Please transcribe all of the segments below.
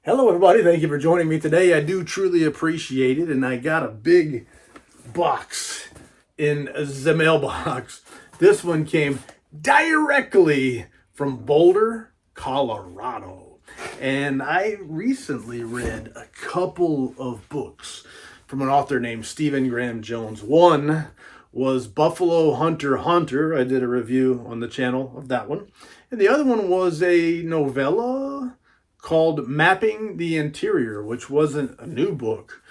Hello, everybody. Thank you for joining me today. I do truly appreciate it, and I got a big box in the mailbox. This one came directly from Boulder, Colorado. And I recently read a couple of books from an author named Stephen Graham Jones. One was Buffalo Hunter Hunter. I did a review on the channel of that one. And the other one was a novella called Mapping the Interior, which wasn't a new book,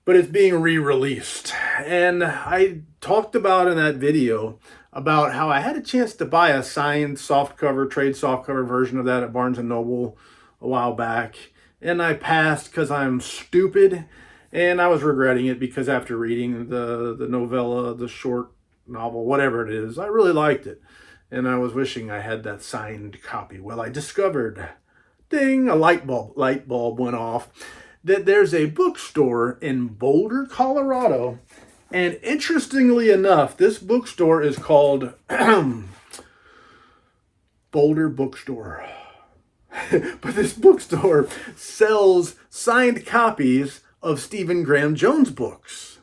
but it's being re-released. And I talked about in that video about how I had a chance to buy a signed softcover, trade softcover version of that at Barnes & Noble a while back. And I passed because I'm stupid. And I was regretting it because after reading the novella, the short novel, whatever it is, I really liked it. And I was wishing I had that signed copy. Well, I discovered, ding, a light bulb went off, that there's a bookstore in Boulder, Colorado. And interestingly enough, this bookstore is called Boulder Bookstore. But this bookstore sells signed copies of Stephen Graham Jones books.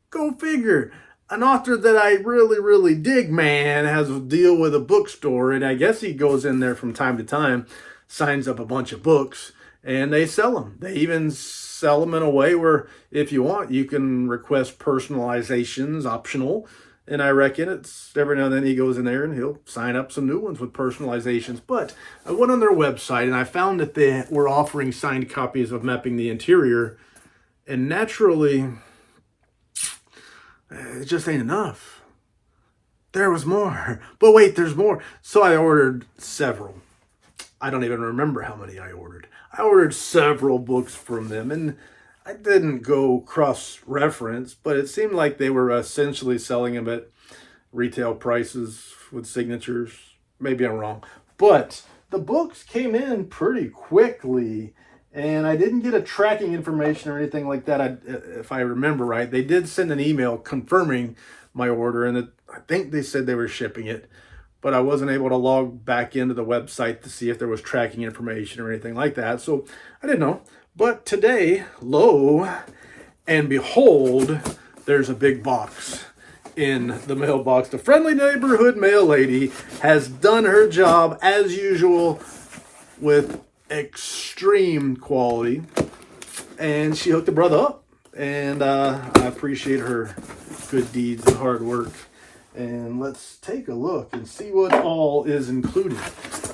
Go figure. An author that I really dig, man, has a deal with a bookstore, and I guess he goes in there from time to time, signs up a bunch of books, and they sell them. They even sell them in a way where, if you want, you can request personalizations, optional. And I reckon it's every now and then he goes in there and he'll sign up some new ones with personalizations. But I went on their website and I found that they were offering signed copies of Mapping the Interior. And naturally, it just ain't enough. There was more. But wait, there's more. So I ordered several. I don't even remember how many I ordered. I ordered several books from them, and I didn't go cross-reference, but it seemed like they were essentially selling them at retail prices with signatures. Maybe I'm wrong. But the books came in pretty quickly, and I didn't get a tracking information or anything like that. If I remember right, they did send an email confirming my order, and I think they said they were shipping it. But I wasn't able to log back into the website to see if there was tracking information or anything like that. So I didn't know. But today, lo and behold, there's a big box in the mailbox. The friendly neighborhood mail lady has done her job as usual with extreme quality. And she hooked the brother up. And I appreciate her good deeds and hard work. And let's take a look and see what all is included.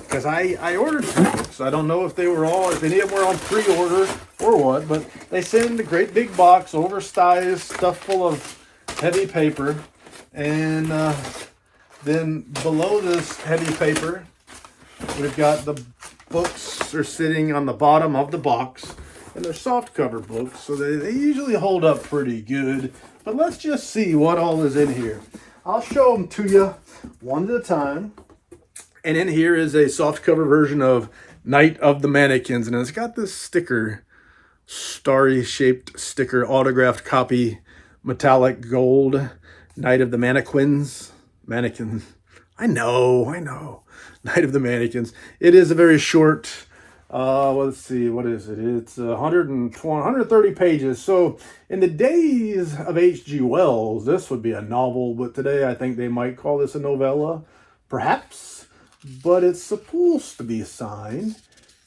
Because I ordered some books. I don't know if they were all, if any of them were on pre-order or what, but they send a great big box, oversized, stuff full of heavy paper. And then below this heavy paper, we've got the books are sitting on the bottom of the box. And they're soft cover books, so they usually hold up pretty good. But let's just see what all is in here. I'll show them to you one at a time. And in here is a softcover version of Night of the Mannequins. And it's got this sticker, starry-shaped sticker, autographed copy, metallic gold, Night of the Mannequins. Mannequins. I know. Night of the Mannequins. It is a very short, let's see, what is it? It's 130 pages. So in the days of H.G. Wells, this would be a novel, but today I think they might call this a novella, perhaps. But it's supposed to be signed.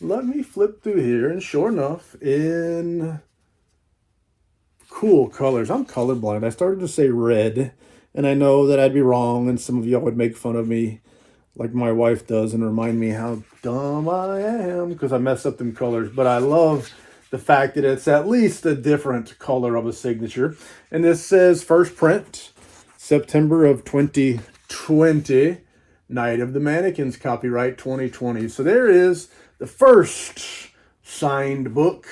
Let me flip through here, and sure enough, in cool colors. I'm colorblind. I started to say red, and I know that I'd be wrong, and some of y'all would make fun of me like my wife does and remind me how dumb I am because I mess up them colors. But I love the fact that it's at least a different color of a signature. And this says first print, September of 2020, Night of the Mannequins, copyright 2020. So there is the first signed book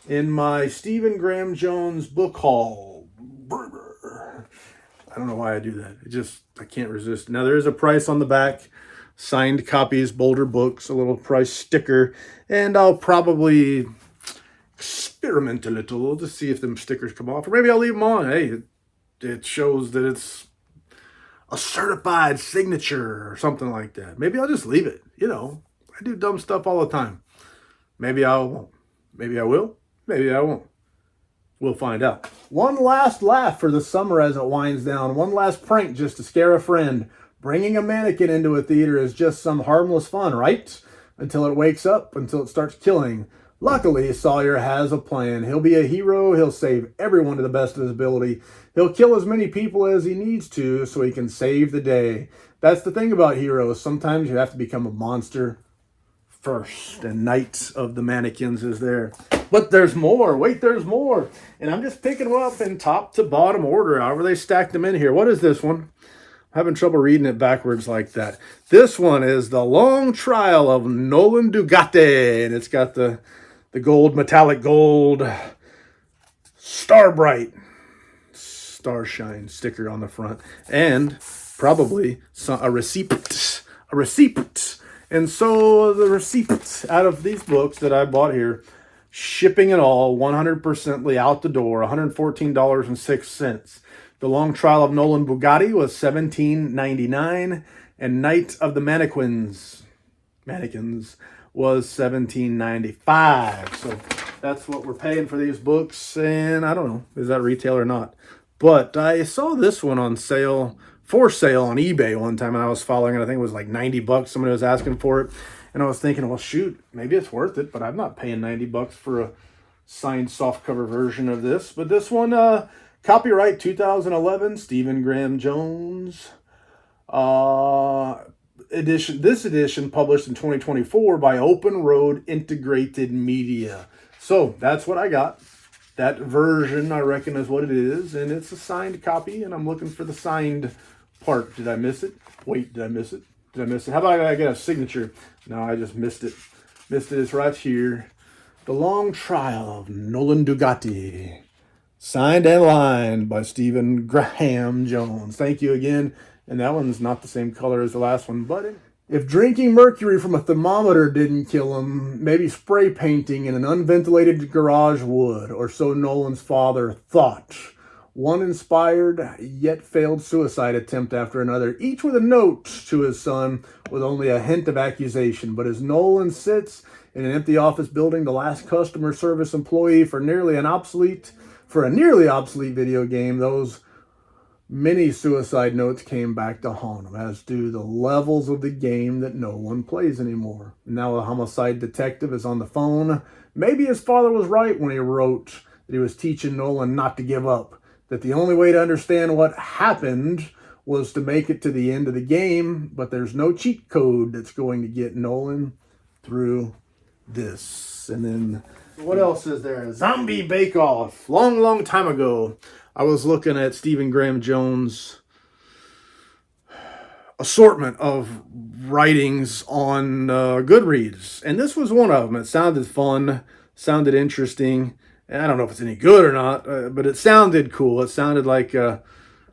in my Stephen Graham Jones book haul. I don't know why I do that. I can't resist. Now, there is a price on the back. Signed copies, Boulder Books, a little price sticker. And I'll probably experiment a little to see if them stickers come off. Or maybe I'll leave them on. Hey, it shows that it's a certified signature or something like that. Maybe I'll just leave it. I do dumb stuff all the time. Maybe I won't. Maybe I will. Maybe I won't. We'll find out. One last laugh for the summer as it winds down. One last prank just to scare a friend. Bringing a mannequin into a theater is just some harmless fun, right? Until it wakes up, until it starts killing. Luckily, Sawyer has a plan. He'll be a hero. He'll save everyone to the best of his ability. He'll kill as many people as he needs to so he can save the day. That's the thing about heroes. Sometimes you have to become a monster first, and Knight of the Mannequins is there. But there's more. Wait, there's more. And I'm just picking them up in top to bottom order, however they stacked them in here. What is this one? I'm having trouble reading it backwards like that. This one is The Long Trial of Nolan Dugate, and it's got the gold, metallic gold, Starbright, Starshine sticker on the front, and probably a receipt. And so the receipt out of these books that I bought here, shipping it all 100% out the door, $114.06. The Long Trial of Nolan Bugatti was $17.99, and Night of the Mannequins was $17.95. So that's what we're paying for these books, and I don't know, is that retail or not? But I saw this one on sale, for sale on eBay one time, and I was following it. I think it was like $90. Somebody was asking for it, and I was thinking, well, shoot, maybe it's worth it, but I'm not paying $90 for a signed softcover version of this. But this one, copyright 2011, Stephen Graham Jones. This edition published in 2024 by Open Road Integrated Media. So that's what I got. That version, I reckon, is what it is, and it's a signed copy, and I'm looking for the signed part. Did I miss it? Wait, did I miss it? Did I miss it? How about I get a signature? No, I just missed it. It's right here. The Long Trial of Nolan Dugate. Signed and lined by Stephen Graham Jones. Thank you again. And that one's not the same color as the last one, but if drinking mercury from a thermometer didn't kill him, maybe spray painting in an unventilated garage would, or so Nolan's father thought. One inspired yet failed suicide attempt after another, each with a note to his son with only a hint of accusation. But as Nolan sits in an empty office building, the last customer service employee for a nearly obsolete video game, those many suicide notes came back to haunt him, as do the levels of the game that no one plays anymore. Now a homicide detective is on the phone. Maybe his father was right when he wrote that he was teaching Nolan not to give up, that the only way to understand what happened was to make it to the end of the game, but there's no cheat code that's going to get Nolan through this. And then what else is there? Zombie Bake Off. Long time ago, I was looking at Stephen Graham Jones' assortment of writings on Goodreads, and this was one of them. It sounded fun, sounded interesting. And I don't know if it's any good or not, but it sounded cool. It sounded like a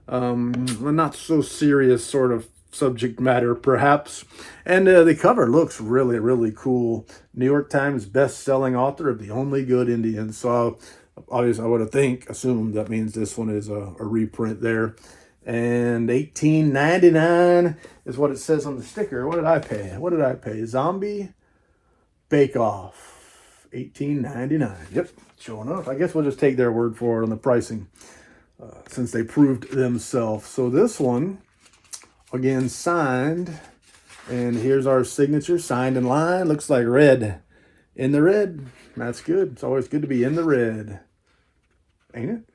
not so serious sort of subject matter, perhaps. And the cover looks really, really cool. New York Times best-selling author of The Only Good Indian. So obviously, I would assume that means this one is a reprint there. And $18.99 is what it says on the sticker. What did I pay? Zombie Bake Off. $18.99. Yep, sure enough. I guess we'll just take their word for it on the pricing, since they proved themselves. So this one, again, signed. And here's our signature, signed in line. Looks like red. In the red. That's good. It's always good to be in the red. Ain't it?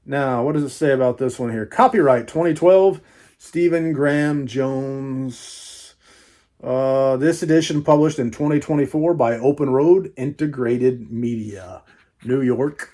Now, what does it say about this one here? Copyright 2012, Stephen Graham Jones. This edition published in 2024 by Open Road Integrated Media. New York.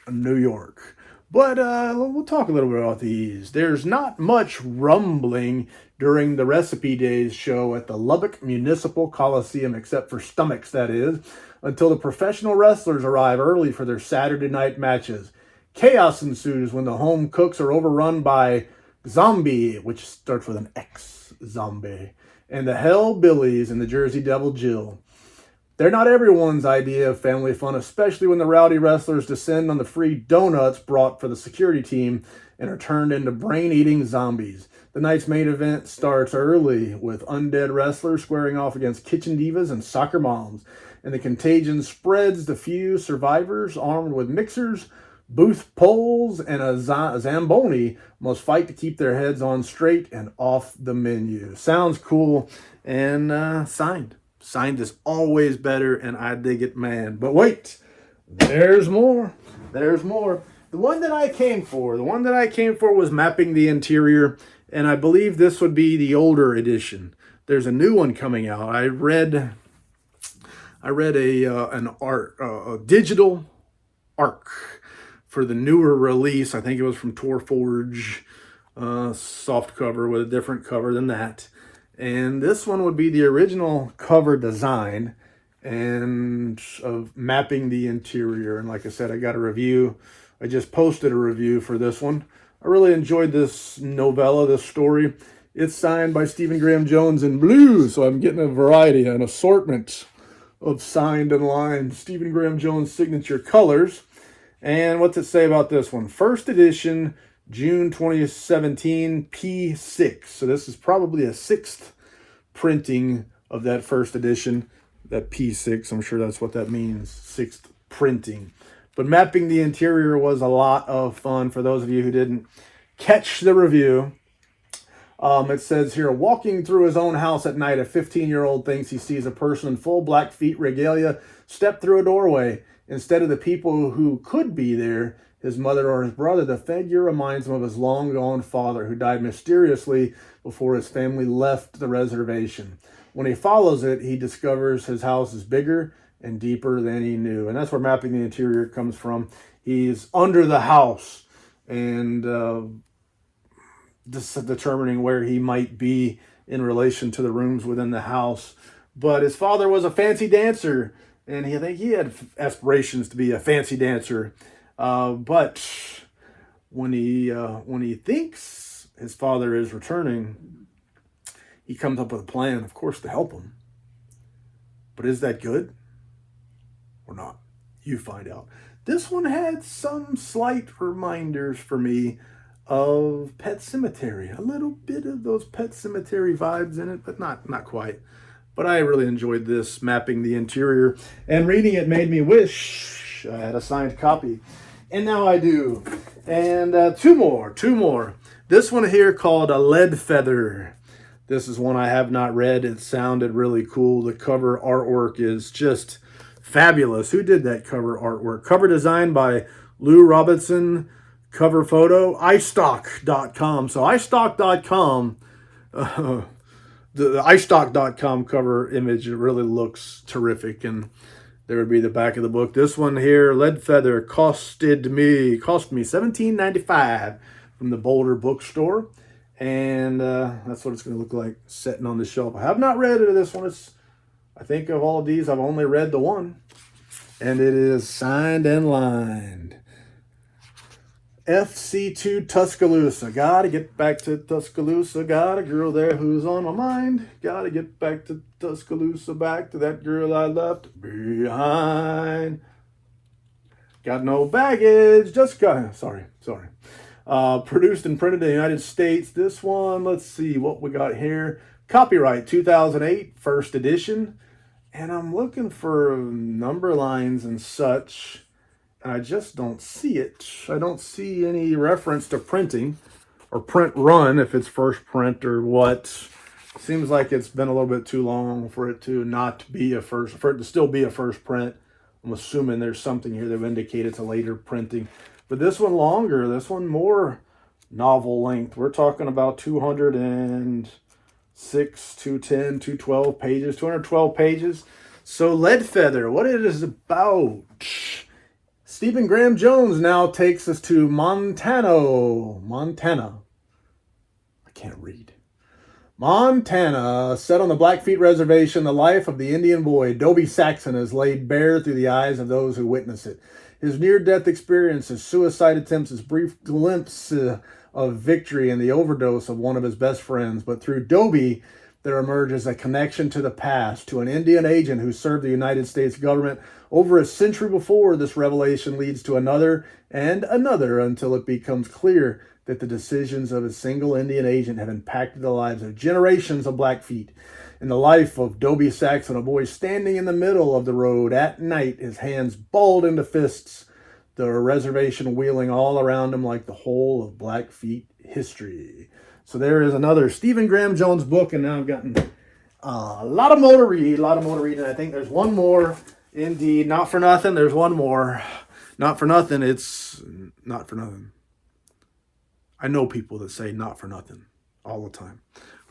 But we'll talk a little bit about these. There's not much rumbling during the Recipe Days show at the Lubbock Municipal Coliseum, except for stomachs, that is, until the professional wrestlers arrive early for their Saturday night matches. Chaos ensues when the home cooks are overrun by Zombie, which starts with an X, Zombie, and the Hellbillies and the Jersey Devil Jill. They're not everyone's idea of family fun, especially when the rowdy wrestlers descend on the free donuts brought for the security team and are turned into brain-eating zombies. The night's main event starts early with undead wrestlers squaring off against kitchen divas and soccer moms. and the contagion spreads. The few survivors, armed with mixers, booth poles, and a Zamboni, must fight to keep their heads on straight and off the menu. Sounds cool, and signed. Signed is always better, and I dig it, man. But wait, there's more. There's more. The one that I came for was Mapping the Interior, and I believe this would be the older edition. There's a new one coming out. I read a digital arc for the newer release. I think it was from Torforge, soft cover with a different cover than that. And this one would be the original cover design and of Mapping the Interior. And like I said, I got a review. I just posted a review for this one. I really enjoyed this novella, this story. It's signed by Stephen Graham Jones in blue, so I'm getting a variety, an assortment of signed and lined Stephen Graham Jones signature colors. And what's it say about this one? First edition, June 2017, P6. So this is probably a sixth printing of that first edition, that P6. I'm sure that's what that means, sixth printing. But Mapping the Interior was a lot of fun for those of you who didn't catch the review. It says here, walking through his own house at night, a 15-year-old thinks he sees a person in full Blackfeet regalia step through a doorway. Instead of the people who could be there, his mother or his brother, the figure reminds him of his long-gone father who died mysteriously before his family left the reservation. When he follows it, he discovers his house is bigger and deeper than he knew. And that's where Mapping the Interior comes from. He's under the house and determining where he might be in relation to the rooms within the house. But his father was a fancy dancer, and I think he had aspirations to be a fancy dancer. But when he thinks his father is returning, he comes up with a plan, of course, to help him. But is that good or not? You find out. This one had some slight reminders for me of Pet Sematary. A little bit of those Pet Sematary vibes in it, but not quite. But I really enjoyed this, Mapping the Interior. And reading it made me wish I had a signed copy. And now I do. And two more. This one here called A Lead Feather. This is one I have not read. It sounded really cool. The cover artwork is just fabulous. Who did that cover artwork? Cover design by Lou Robinson. Cover photo, iStock.com. So iStock.com, the iStock.com cover image, it really looks terrific. And there would be the back of the book. This one here, Lead Feather, cost me $17.95 from the Boulder bookstore. And that's what it's going to look like sitting on the shelf. I have not read this one. I think of all of these, I've only read the one. And it is signed and lined. FC2 Tuscaloosa. Gotta get back to Tuscaloosa. Got a girl there who's on my mind. Gotta get back to Tuscaloosa. Back to that girl I left behind. Got no baggage. Just got... Sorry. Produced and printed in the United States. This one, let's see what we got here. Copyright 2008, first edition. And I'm looking for number lines and such. And I just don't see it. I don't see any reference to printing or print run if it's first print or what. Seems like it's been a little bit too long for it to not be a first, for it to still be a first print. I'm assuming there's something here that would indicate it's a later printing. But this one longer, this one more novel length. We're talking about 206, 210, 212 pages, 212 pages. So Lead Feather, what it is about. Stephen Graham Jones now takes us to Montana. I can't read. Montana, set on the Blackfeet Reservation, the life of the Indian boy, Dobie Saxon, is laid bare through the eyes of those who witness it. His near-death experience, his suicide attempts, his brief glimpse of victory, and the overdose of one of his best friends. But through Dobie, there emerges a connection to the past, to an Indian agent who served the United States government over a century before. This revelation leads to another and another until it becomes clear that the decisions of a single Indian agent have impacted the lives of generations of Blackfeet. In the life of Dobie Saxon, a boy standing in the middle of the road at night, his hands balled into fists, the reservation wheeling all around him like the whole of Blackfeet history. So there is another Stephen Graham Jones book, and now I've gotten a lot of more to read, and I think there's one more, indeed. Not for nothing, there's one more. Not for nothing, it's not for nothing. I know people that say not for nothing all the time.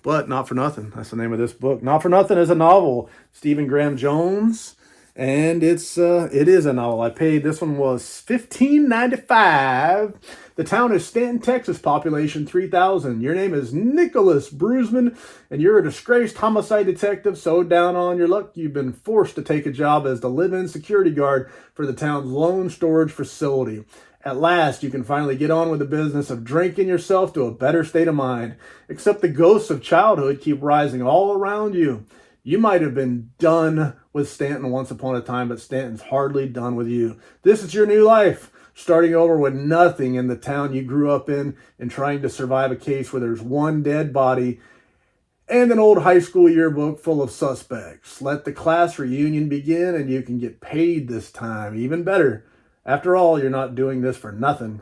But Not for Nothing, that's the name of this book. Not for Nothing is a novel, Stephen Graham Jones, and it is a novel. I paid, this one was $15.95. The town is Stanton, Texas, population 3,000. Your name is Nicholas Brusman, and you're a disgraced homicide detective so down on your luck you've been forced to take a job as the live-in security guard for the town's lone storage facility. At last, you can finally get on with the business of drinking yourself to a better state of mind. Except the ghosts of childhood keep rising all around you. You might have been done with Stanton once upon a time, but Stanton's hardly done with you. This is your new life, starting over with nothing in the town you grew up in and trying to survive a case where there's one dead body and an old high school yearbook full of suspects. Let the class reunion begin and you can get paid this time, even better. After all, you're not doing this for nothing.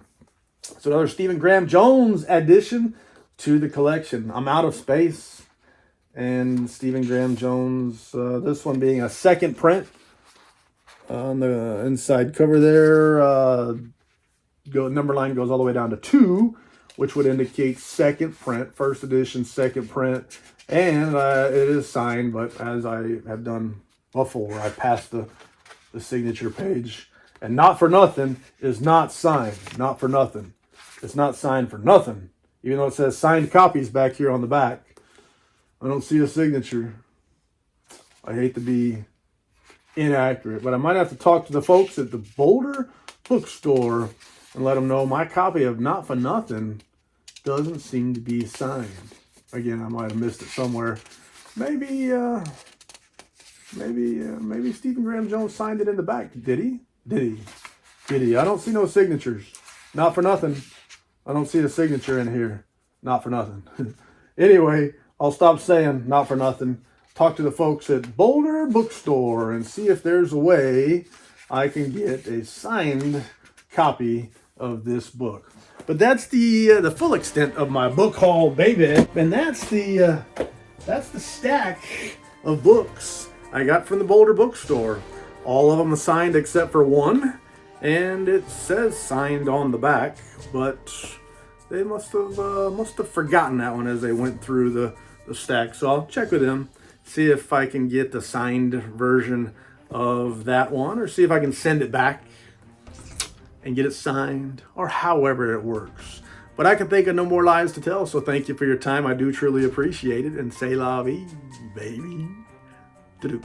So another Stephen Graham Jones addition to the collection. I'm out of space. And Stephen Graham Jones, this one being a second print. On the inside cover there, number line goes all the way down to 2, which would indicate second print, first edition, second print. And it is signed, but as I have done before, I passed the signature page. And Not for Nothing is not signed. Not for nothing. It's not signed for nothing. Even though it says signed copies back here on the back. I don't see a signature. I hate to be inaccurate, but I might have to talk to the folks at the Boulder bookstore and let them know my copy of Not for Nothing doesn't seem to be signed. Again, I might have missed it somewhere. Maybe Stephen Graham Jones signed it in the back. Did he? Did he? I don't see no signatures. Not for nothing. I don't see a signature in here. Not for nothing. Anyway, I'll stop saying not for nothing. Talk to the folks at Boulder Bookstore and see if there's a way I can get a signed copy of this book. But that's the full extent of my book haul, baby. And that's the stack of books I got from the Boulder Bookstore. All of them are signed except for one, and it says signed on the back, but they must have forgotten that one as they went through the stack. So I'll check with them, see if I can get the signed version of that one, or see if I can send it back and get it signed, or however it works. But I can think of no more lies to tell, so thank you for your time. I do truly appreciate it, and say la vie, baby. Do-do.